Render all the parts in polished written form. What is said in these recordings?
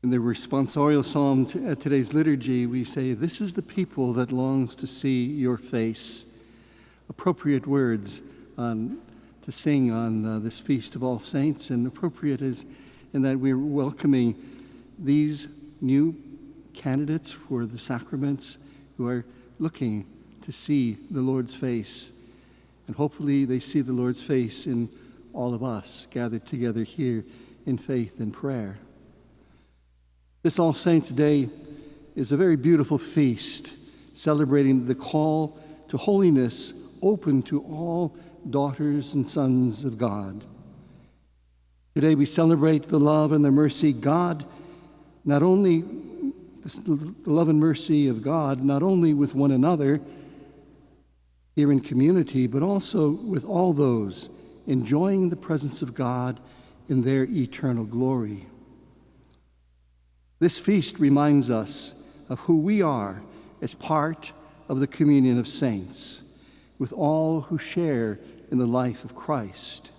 In the responsorial psalm at today's liturgy, we say, "This is the people that longs to see your face." Appropriate words to sing on this Feast of All Saints, and appropriate is in that we're welcoming these new candidates for the sacraments who are looking to see the Lord's face. And hopefully they see the Lord's face in all of us gathered together here in faith and prayer. This All Saints' Day is a very beautiful feast, celebrating the call to holiness open to all daughters and sons of God. Today we celebrate the love and the mercy God, not only the love and mercy of God, not only with one another here in community, but also with all those enjoying the presence of God in their eternal glory. This feast reminds us of who we are as part of the communion of saints, with all who share in the life of Christ.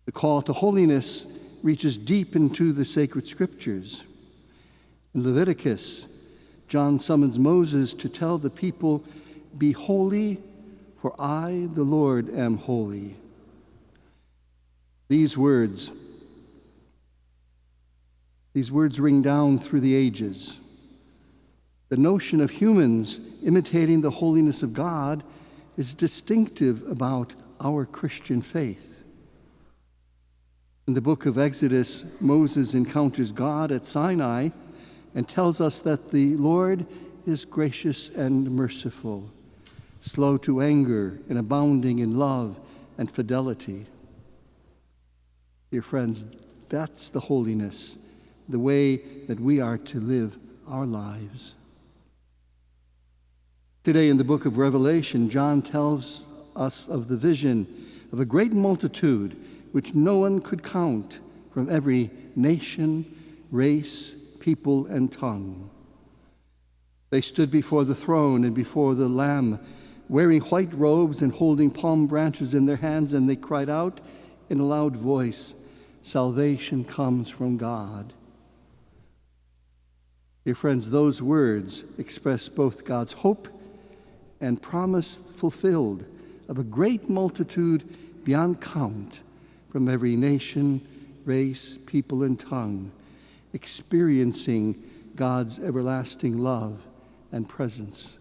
The call to holiness reaches deep into the sacred scriptures. In Leviticus, John summons Moses to tell the people, "Be holy, for I, the Lord, am holy." These words ring down through the ages. The notion of humans imitating the holiness of God is distinctive about our Christian faith. In the book of Exodus, Moses encounters God at Sinai and tells us that the Lord is gracious and merciful, slow to anger and abounding in love and fidelity. Dear friends, that's the holiness, the way that we are to live our lives. Today in the book of Revelation, John tells us of the vision of a great multitude which no one could count, from every nation, race, people, and tongue. They stood before the throne and before the Lamb, wearing white robes and holding palm branches in their hands, and they cried out in a loud voice, "Salvation comes from God." Dear friends, those words express both God's hope and promise fulfilled of a great multitude beyond count from every nation, race, people, and tongue, experiencing God's everlasting love and presence.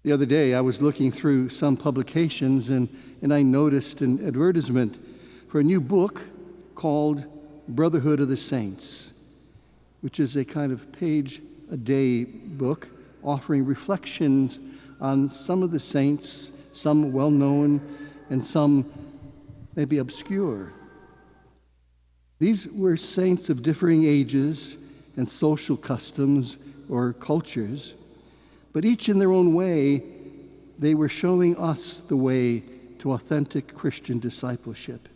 The other day, I was looking through some publications and I noticed an advertisement for a new book called Brotherhood of the Saints, which is a kind of page-a-day book offering reflections on some of the saints, some well-known and some maybe obscure. These were saints of differing ages and social customs or cultures, but each in their own way, they were showing us the way to authentic Christian discipleship.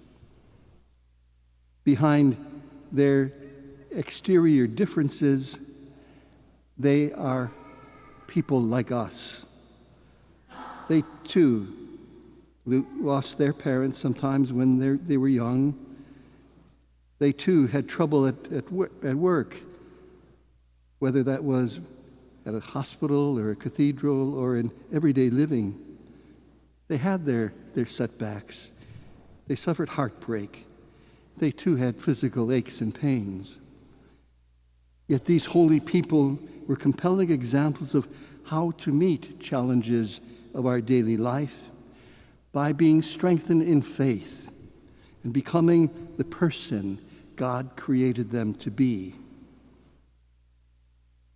Behind their exterior differences, they are people like us. They too lost their parents sometimes when they were young. They too had trouble at work, whether that was at a hospital or a cathedral or in everyday living. They had their setbacks. They suffered heartbreak. They too had physical aches and pains. Yet these holy people were compelling examples of how to meet challenges of our daily life by being strengthened in faith and becoming the person God created them to be.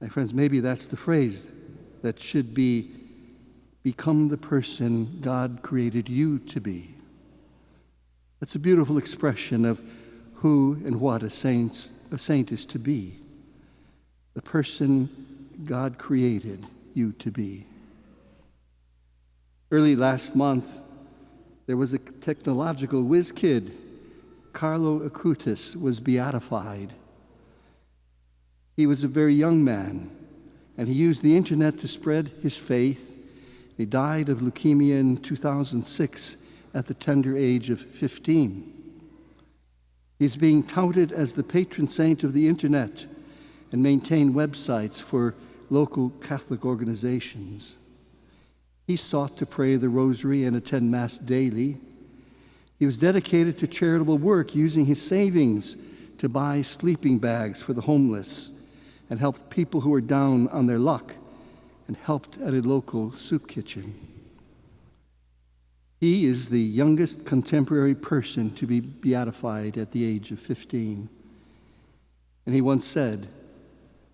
My friends, maybe that's the phrase that should be, become the person God created you to be. That's a beautiful expression of who and what a saint is to be. The person God created you to be. Early last month, there was a technological whiz kid. Carlo Acutis was beatified. He was a very young man, and he used the internet to spread his faith. He died of leukemia in 2006 at the tender age of 15. He's being touted as the patron saint of the internet and maintained websites for local Catholic organizations. He sought to pray the rosary and attend Mass daily. He was dedicated to charitable work, using his savings to buy sleeping bags for the homeless and helped people who were down on their luck and helped at a local soup kitchen. He is the youngest contemporary person to be beatified at the age of 15. And he once said,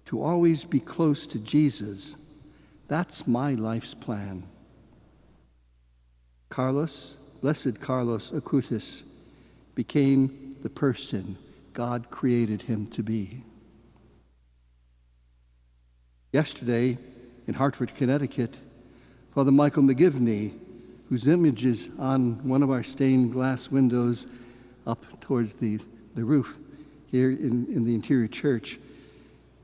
"To always be close to Jesus, that's my life's plan." Blessed Carlos Acutis, became the person God created him to be. Yesterday, in Hartford, Connecticut, Father Michael Mcgivney, whose image is on one of our stained glass windows up towards the roof here in the interior church,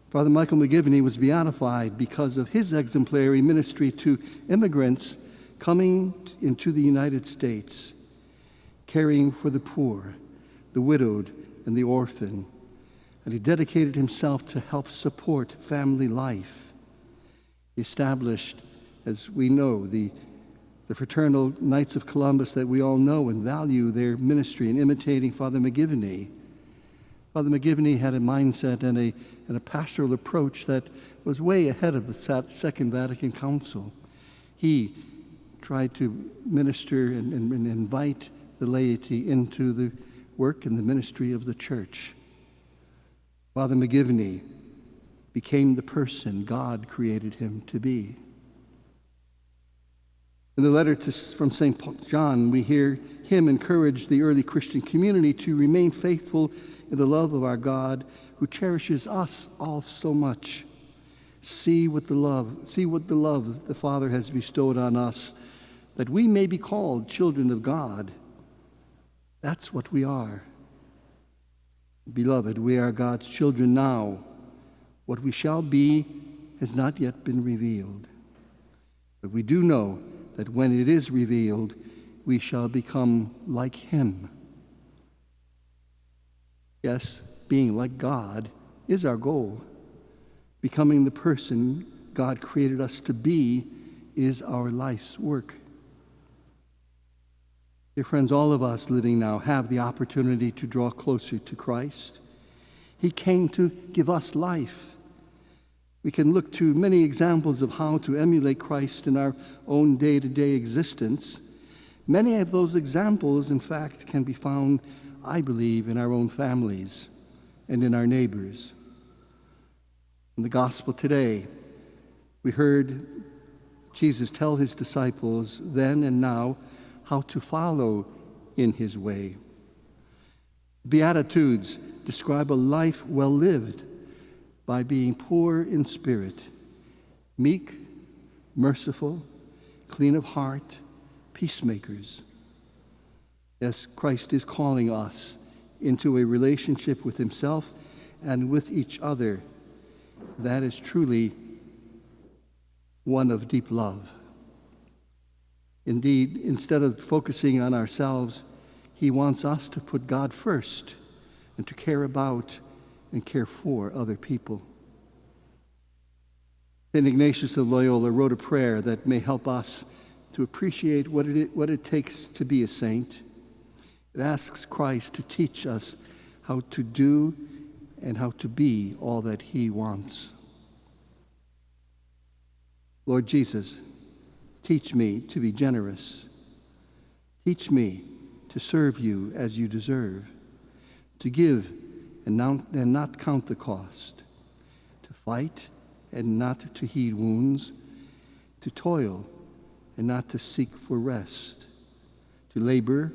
Father Michael Mcgivney was beatified because of his exemplary ministry to immigrants coming into the United States, caring for the poor, the widowed, and the orphan. And he dedicated himself to help support family life. He established, as we know, the Fraternal Knights of Columbus that we all know and value their ministry in imitating Father Mcgivney. Father Mcgivney had a mindset and a pastoral approach that was way ahead of the Second Vatican Council. He tried to minister and invite the laity into the work and the ministry of the church. Father Mcgivney became the person God created him to be. In the letter from St. John, we hear him encourage the early Christian community to remain faithful in the love of our God, who cherishes us all so much. See what the love the Father has bestowed on us, that we may be called children of God. That's what we are. Beloved, we are God's children now. What we shall be has not yet been revealed. But we do know that when it is revealed, we shall become like him. Yes, being like God is our goal. Becoming the person God created us to be is our life's work. Dear friends, all of us living now have the opportunity to draw closer to Christ. He came to give us life. We can look to many examples of how to emulate Christ in our own day-to-day existence. Many of those examples, in fact, can be found, I believe, in our own families and in our neighbors. In the gospel today, we heard Jesus tell his disciples then and now how to follow in his way. Beatitudes describe a life well lived by being poor in spirit, meek, merciful, clean of heart, peacemakers. Yes, Christ is calling us into a relationship with himself and with each other that is truly one of deep love. Indeed, instead of focusing on ourselves, he wants us to put God first and to care about and care for other people. St. Ignatius of Loyola wrote a prayer that may help us to appreciate what it takes to be a saint. It asks Christ to teach us how to do and how to be all that he wants. Lord Jesus, teach me to be generous. Teach me to serve you as you deserve, to give and not count the cost, to fight and not to heed wounds, to toil and not to seek for rest, to labor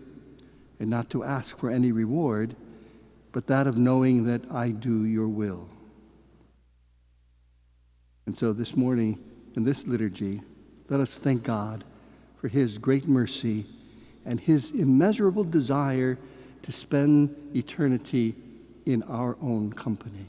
and not to ask for any reward, but that of knowing that I do your will. And so this morning, in this liturgy, let us thank God for his great mercy and his immeasurable desire to spend eternity in our own company.